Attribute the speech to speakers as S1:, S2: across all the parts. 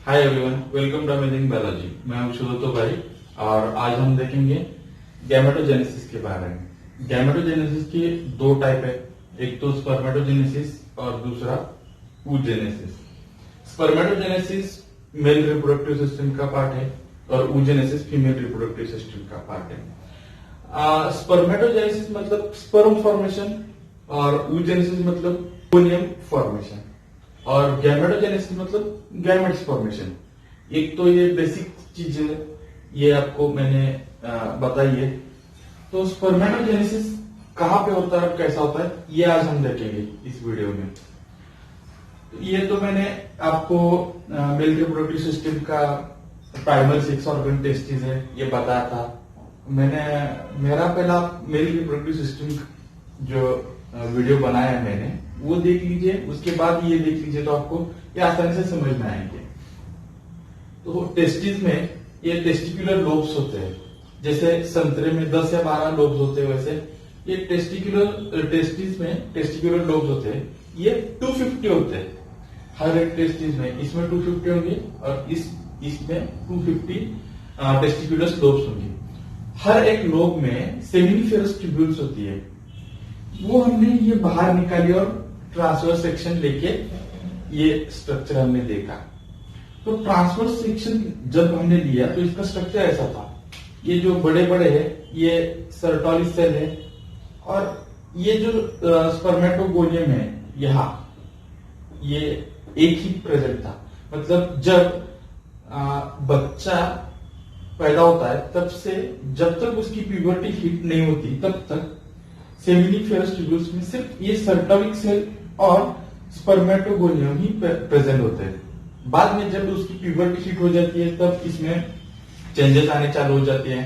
S1: Hi everyone, welcome to amazing biology. मैं हूं शुभतो भाई और आज हम देखेंगे गैमेटोजेनेसिस के बारे में। गैमेटोजेनेसिस के दो टाइप है, एक तो स्पर्मेटोजेनेसिस और दूसरा oogenesis। Spermatogenesis male reproductive system का पार्ट है और oogenesis फीमेल रिप्रोडक्टिव सिस्टम का पार्ट है। स्पर्मेटोजेनेसिस मतलब स्पर्म फॉर्मेशन और oogenesis मतलब ओनियम फॉर्मेशन और गैमेटोजेनेसिस मतलब गैमेट्स फॉर्मेशन। एक तो ये बेसिक चीज है, ये आपको मैंने बताई है। तो स्पर्मेटोजेनेसिस कहाँ पे होता है और कैसा होता है, ये आज हम देखेंगे इस वीडियो में। ये तो मैंने आपको मेल रिप्रोडक्टिव सिस्टम का प्राइमरी सेक्स ऑर्गन टेस्टिस है ये बताया था। मैंने मेरा पहला मेल रिप्रोडक्टिव सिस्टम जो वीडियो बनाया है मैंने, वो देख लीजिए, उसके बाद ये देख लीजिए तो आपको ये आसानी से समझ में आएंगे। तो टेस्टिस में ये टेस्टिकुलर लोब्स होते हैं, जैसे संतरे में 10 या 12 लोब्स होते हैं, वैसे ये टेस्टिस में टेस्टिकुलर लोब्स होते हैं, ये 250 होते हैं हर एक टेस्टिस में। इसमें 250 होंगे और इसमें 250 टेस्टिकुलर लोब्स होंगे। हर एक लोब में सेमिनिफेरस ट्यूब्यूल्स होती है, वो हमने ये बाहर निकाली और ट्रांसवर्स सेक्शन लेके ये स्ट्रक्चर हमने देखा। तो ट्रांसवर्स सेक्शन जब हमने लिया तो इसका स्ट्रक्चर ऐसा था। ये जो बड़े बड़े है ये सर्टोली सेल है और ये जो स्पर्मेटोगोनियम है यहाँ ये एक ही प्रेजेंट था। मतलब जब बच्चा पैदा होता है तब से जब तक उसकी प्यूबर्टी हिट नहीं होती तब तक सेमिनिफेरस ट्यूब्यूल्स में सिर्फ ये सर्टोलिक सेल और स्पर्मेटोगोनियम ही प्रेजेंट होते हैं। बाद में जब उसकी प्यूबर्टी हिट हो जाती है तब इसमें चेंजेस आने चालू हो जाते हैं।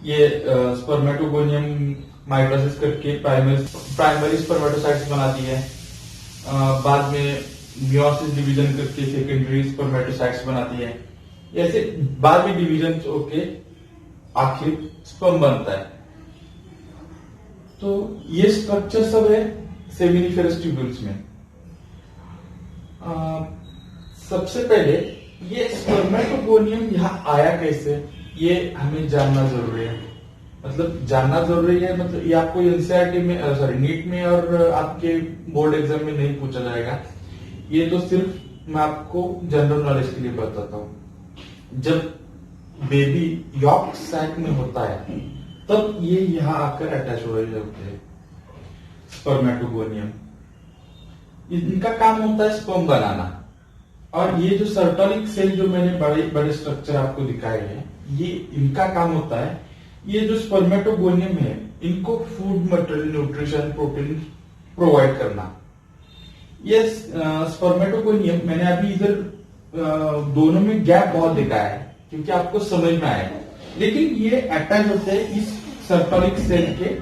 S1: ये स्पर्मेटोगोनियम माइटोसिस करके प्राइमरी स्पर्मेटोसाइट्स बनाती है, बाद में मियोसिस डिवीजन करके सेकेंडरी स्पर्मेटोसाइट्स बनाती है। ऐसे बाद में डिवीजन होके आखिर स्पर्म बनता है। तो ये स्ट्रक्चर सब है सेमिनिफेरस ट्यूब्यूल्स में। सबसे पहले ये स्पर्मेटोगोनियम यहाँ आया कैसे, ये हमें जानना जरूरी है। मतलब जानना जरूरी है, मतलब ये आपको एनसीईआरटी में नीट में और आपके बोर्ड एग्जाम में नहीं पूछा जाएगा। ये तो सिर्फ मैं आपको जनरल नॉलेज के लिए बताता हूँ। जब बेबी यॉर्क सैक में होता है तब ये यहाँ आकर अटैच हो रहे होते हैं स्पर्मेटोगोनियम। इनका काम होता है स्पर्म बनाना। और ये जो सर्टोलिक सेल जो मैंने बड़े बड़े स्ट्रक्चर आपको दिखाए हैं, ये इनका काम होता है, ये जो स्पर्मेटोगोनियम है इनको food material, nutrition, protein provide करना। ये स्पर्मेटोगोनियम मैंने अभी इधर दोनों में गैप बहुत दिखाया है क्योंकि आपको समझ में आए, लेकिन ये अटैच होते हैं इस सर्टोलिक सेल के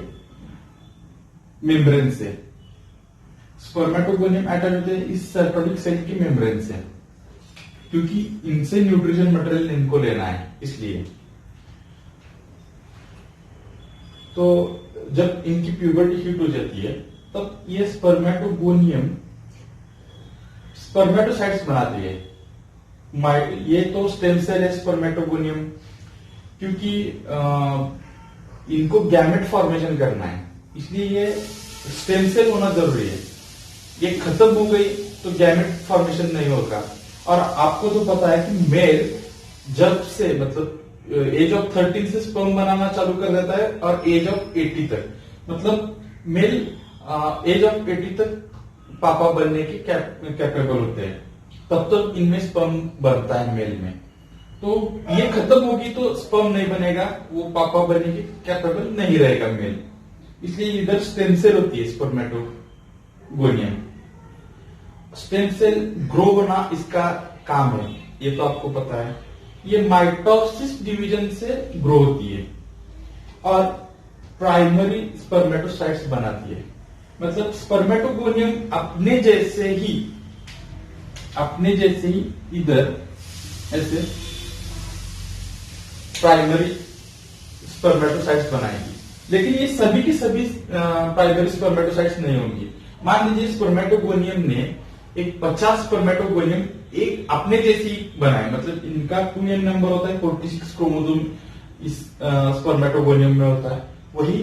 S1: मेम्ब्रेन से। स्पर्मेटोगोनियम अटैच होते हैं इस सर्टोलिक सेल की मेम्ब्रेन से, क्योंकि इनसे न्यूट्रिशन मटेरियल इनको लेना है इसलिए। तो जब इनकी प्यूबर्टी हिट हो जाती है तब ये स्पर्मेटोगोनियम स्पर्मेटोसाइट्स बनाती है। ये तो स्टेम सेल है स्पर्मेटोगोनियम, क्योंकि इनको गैमेट फॉर्मेशन करना है, इसलिए ये स्टेम सेल होना जरूरी है। ये खत्म हो गई तो गैमेट फॉर्मेशन नहीं होगा। और आपको तो पता है कि मेल जब से मतलब एज ऑफ 13 से स्पर्म बनाना चालू कर देता है और एज ऑफ 80 तक, मतलब मेल एज ऑफ 80 तक पापा बनने के कैपेबल होते हैं, तब तक इनमें स्पर्म बनता है मेल में। तो ये खत्म होगी तो स्पर्म नहीं बनेगा, वो पापा बनने के कैपेबल नहीं रहेगा मेल, इसलिए इधर स्टेम सेल होती है स्पर्मेटोगोनियम। स्टेम सेल ग्रो होना इसका काम है, ये तो आपको पता है। ये माइटोसिस डिवीजन से ग्रो होती है और प्राइमरी स्पर्मेटोसाइट्स बनाती है। मतलब स्पर्मेटोगोनियम अपने जैसे ही इधर ऐसे प्राइमरी स्पर्मेटोसाइट्स बनाएगी, लेकिन ये सभी की सभी प्राइमरी स्पर्मेटोसाइट्स नहीं होंगी। मान लीजिए स्पर्मेटोगोनियम ने एक 50 स्पर्मेटोगोनियम एक अपने जैसी बनाए, मतलब इनका 2n नंबर होता है, 46 क्रोमोसोम इस स्पर्मेटोगोनियम में होता है, वही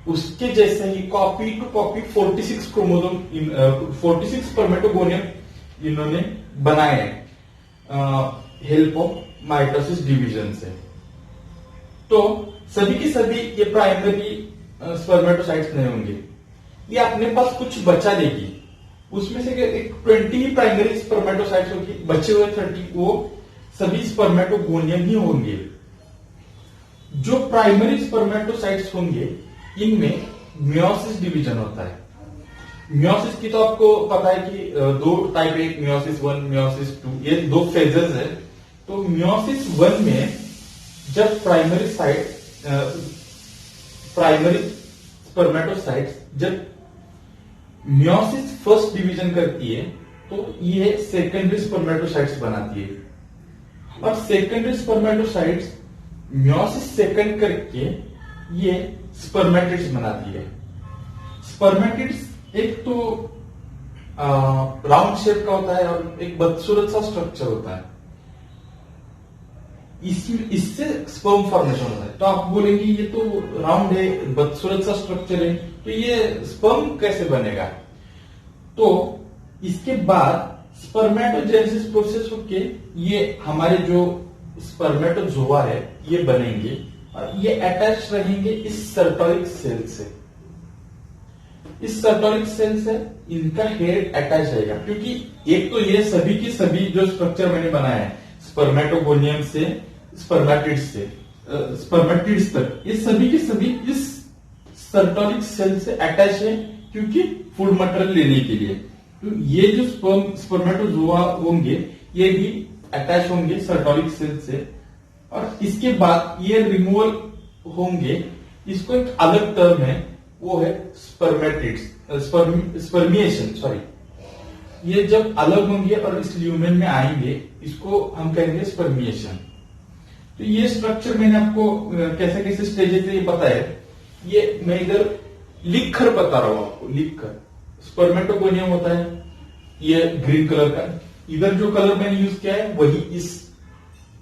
S1: उसके जैसे ही copy to copy 46 chromosome 46 spermatogonium इन्होंने बनाए हेल्प ऑफ माइटोसिस डिवीजन से। तो सभी के सभी ये प्राइमरी स्पर्मेटोसाइट्स नहीं होंगे, ये अपने पास कुछ बचा देगी, उसमें से एक 20 ही प्राइमरी स्पर्मेटोसाइट्स होगी, बचे हुए 30 वो सभी स्पर्मेटोगोनियम ही होंगे। जो प्राइमरी स्पर्मेटोसाइट्स होंगे इनमें मियोसिस डिवीजन होता है। मियोसिस की तो आपको पता है कि दो टाइप है, मियोसिस 1 मियोसिस 2, ये दो फेजेस है। तो मियोसिस 1 में जब प्राइमरी स्पर्मेटोसाइट्स जब मियोसिस फर्स्ट डिवीजन करती है तो ये सेकेंडरी स्पर्मेटोसाइट्स बनाती है, और सेकेंडरी स्पर्मेटोसाइट्स मियोसिस सेकंड करके ये स्पर्मेटिड्स बनाती है। स्पर्मेटिड्स एक तो राउंड शेप का होता है और एक बदसूरत सा स्ट्रक्चर होता है, इससे स्पर्म फॉर्मेशन होता है। तो आप बोलेंगे ये तो राउंड है, बदसूरत सा स्ट्रक्चर है, तो ये स्पर्म कैसे बनेगा? तो इसके बाद स्पर्मेटोजेनेसिस प्रोसेस होके ये हमारे जो स्पर्मेटोजोआ है ये बनेंगे, और ये अटैच रहेंगे इस सर्टोरिक सेल से। इस सर्टोरिक सेल से इनका हेड अटैच रहेगा, क्योंकि एक तो ये सभी की सभी जो स्ट्रक्चर मैंने बनाया है स्पर्मेटोगोनियम से स्पर्मेटिड्स तक, ये सभी के सभी इस सर्टोरिक सेल से अटैच है, क्योंकि फूड मटेरियल लेने के लिए। तो ये जो स्पर्मेटोजोआ होंगे ये भी अटैच होंगे सर्टोरिक सेल से, और इसके बाद ये रिमूवल होंगे। इसको एक अलग टर्म है, वो है स्पर्मिएशन, सॉरी। ये जब अलग होंगे और इस ल्यूमेन में आएंगे, इसको हम कहेंगे स्पर्मिएशन। तो ये स्ट्रक्चर मैंने आपको कैसे कैसे स्टेजेस है ये बताया, ये मैं इधर लिख कर बता रहा हूं आपको, लिख कर। स्पर्मेटोगोनियम होता है ये ग्रीन कलर का, इधर जो कलर मैंने यूज किया है वही इस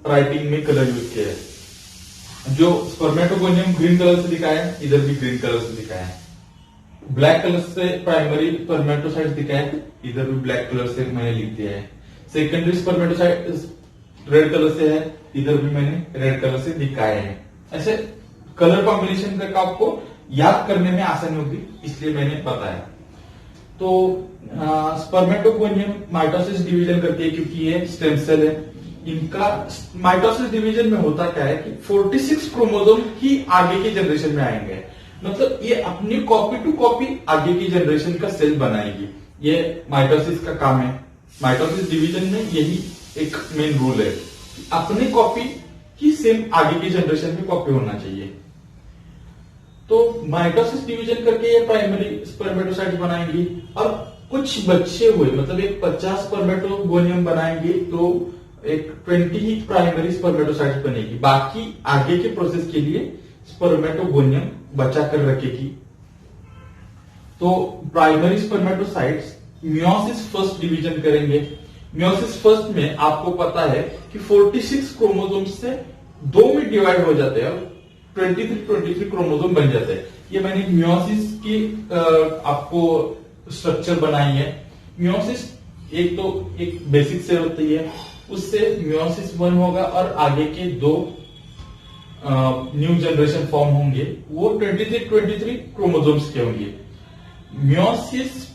S1: राइटिंग में कलर यूज किया है। जो स्पर्मेटोगोनियम ग्रीन कलर से दिखाया है, इधर भी ग्रीन कलर से दिखाया है। ब्लैक कलर से प्राइमरी स्पर्मेटोसाइट दिखाया है, इधर भी ब्लैक कलर से मैंने लिख दिया है। सेकेंडरी स्पर्मेटोसाइट रेड कलर से है, इधर भी मैंने रेड कलर से दिखाया है। ऐसे कलर कॉम्बिनेशन करके आपको याद करने में आसानी होगी, इसलिए मैंने बताया। तो स्पर्मेटोगोनियम माइटोसिस डिवीजन करती है, क्योंकि ये स्टेम सेल है। इनका माइटोसिस डिवीजन में होता क्या है कि 46 क्रोमोसोम ही आगे की जनरेशन में आएंगे, मतलब ये अपनी कॉपी टू कॉपी आगे की जनरेशन का सेल बनाएगी। ये माइटोसिस का काम है। माइटोसिस डिवीजन में यही एक मेन रूल है, अपनी कॉपी की सेम आगे की जनरेशन में कॉपी होना चाहिए। तो माइटोसिस डिवीजन करके ये प्राइमरी स्पर्मेटोसाइट्स बनाएंगी, और कुछ बचे हुए मतलब एक 50 स्पर्मेटोगोनियम बनाएंगे तो एक 20 ही प्राइमरी स्पर्मेटोसाइट्स बनेगी। बाकी आगे के प्रोसेस के लिए स्पर्मेटोगोनियम बचा कर रखेगी। तो primary spermatocytes meiosis first division करेंगे। मियोसिस फर्स्ट में आपको पता है कि 46 क्रोमोसोम से 2 में डिवाइड हो जाते हैं और 23 क्रोमोसोम बन जाते हैं। ये मैंने मियोसिस की आपको स्ट्रक्चर बनाई है। मियोसिस एक बेसिक सेल होती है, उससे मियोसिस 1 होगा और आगे के 2 न्यू जनरेशन फॉर्म होंगे, वो 23 क्रोमोसोम्स के होंगे। मियोसिस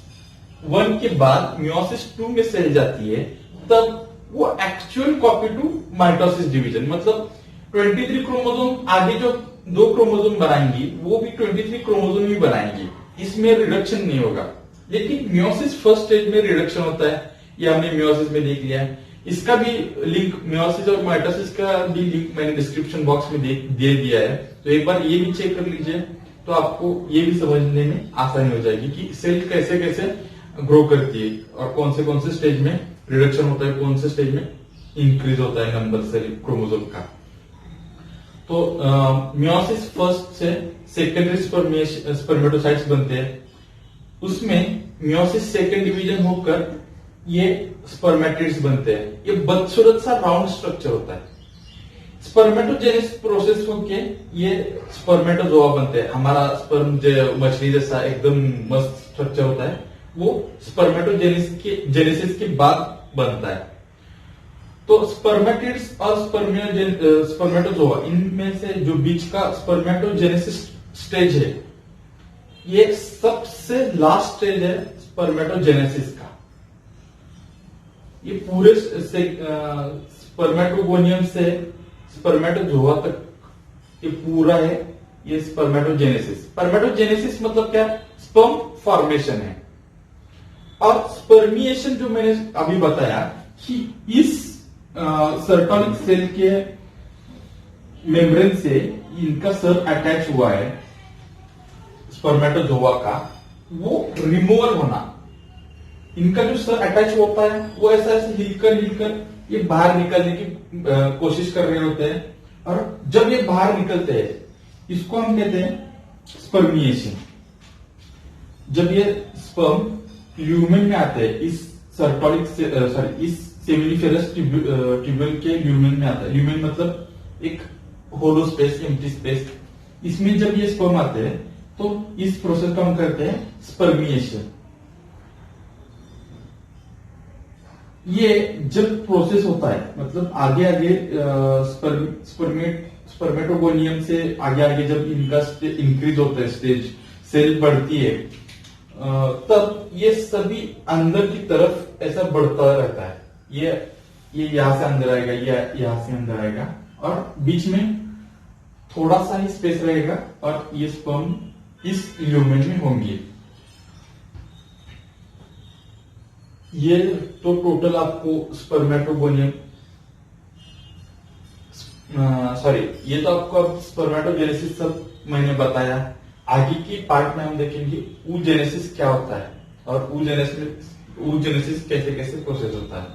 S1: 1 के बाद मियोसिस 2 में सेल जाती है, तब वो actual copy to mitosis division, मतलब 23 क्रोमोसोम आगे जो 2 क्रोमोसोम बनाएंगी वो भी 23 क्रोमोसोम ही बनाएंगी, इसमें रिडक्शन नहीं होगा। लेकिन मियोसिस फर्स्ट स्टेज में रिडक्शन होता है, ये हमने मियोसिस में देख लिया है। इसका भी लिंक, मियोसिस और माइटोसिस का भी लिंक मैंने डिस्क्रिप्शन बॉक्स में दे दिया है, तो एक बार ये भी चेक कर लीजिए, तो आपको ये भी समझने में आसानी हो जाएगी कि सेल कैसे कैसे ग्रो करती है और कौन से स्टेज में रिडक्शन होता है, कौन से स्टेज में इंक्रीज होता है नंबर सेल क्रोमोसोम का। तो मियोसिस फर्स्ट से सेकेंडरी स्पर्मेटोसाइट्स बनते हैं, उसमें मियोसिस सेकेंड डिवीजन होकर ये स्पर्मेटिड्स बनते हैं। ये बदसूरत सा राउंड स्ट्रक्चर होता है। स्पर्मेटोजेनिस प्रोसेस होके ये स्पर्मेटोजोआ बनते हैं। हमारा स्पर्म जो मछली जैसा एकदम मस्त स्ट्रक्चर होता है, वो जेनेसिस के बाद बनता है। तो स्पर्मेटिड्स और स्पर्मेटोजोआ, इनमें से जो बीच का स्पर्मेटोजेनेसिस स्टेज है, ये सबसे लास्ट स्टेज है स्पर्मेटोजेनेसिस का। ये पूरे स्पर्मेटोगोनियम से स्पर्मेटोजोआ तक ये पूरा है, ये स्पर्मेटोजेनेसिस। स्पर्मेटोजेनेसिस मतलब क्या? स्पर्म फॉर्मेशन है। और स्पर्मिएशन जो मैंने अभी बताया कि इस सर्टोनिक सेल के मेम्ब्रेन से इनका सर अटैच हुआ है स्पर्मेटोजोआ का, वो रिमूवल होना, इनका जो सर अटैच होता है वो ऐसा ऐसे हिलकर ये बाहर निकलने की कोशिश कर रहे होते हैं। और जब ये बाहर निकलते हैं, इसको हम कहते हैं स्पर्मिएशन। जब ये स्पर्म ल्यूमेन में आते हैं, इस इस सेमिनिफेरस ट्यूब्यूल के ल्यूमेन में आता है। ल्यूमेन मतलब एक होलो स्पेस, एम्प्टी स्पेस। इसमें जब ये स्पर्म आते हैं तो इस प्रोसेस को हम करते हैं स्पर्मिएशन। ये जब प्रोसेस होता है, मतलब आगे आगे स्पर्मेटोगोनियम से आगे जब इनका इंक्रीज होता है स्टेज, सेल बढ़ती है, तब ये सभी अंदर की तरफ ऐसा बढ़ता रहता है। ये यहां से अंदर आएगा, ये यहां से अंदर आएगा, और बीच में थोड़ा सा ही स्पेस रहेगा, और ये स्पर्म इस ल्यूमेन में होंगे। ये तो टोटल आपको स्पर्मेटोगोनियम ये तो आपको अब स्पर्मेटोजेनेसिस सब मैंने बताया। आगे की पार्ट में हम देखेंगे oogenesis क्या होता है और oogenesis कैसे कैसे प्रोसेस होता है।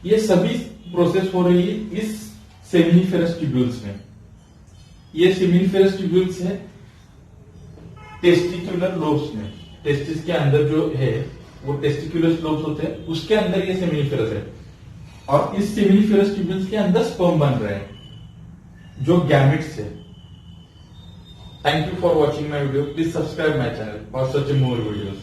S1: ये सभी प्रोसेस हो रही है इस सेमिनिफेरस ट्यूब्यूल्स में। ये सेमिनिफेरस ट्यूब्यूल्स है टेस्टिकुलर लोब्स में। टेस्टिस के अंदर जो है वो टेस्टिकुलर लोब्स होते हैं, उसके अंदर ये सेमिनिफेरस है, और इस सेमिनिफेरस ट्यूब्यूल्स के अंदर स्पर्म बन रहे हैं जो गैमेट्स है। Thank you for watching my video. Please subscribe my channel for such more videos.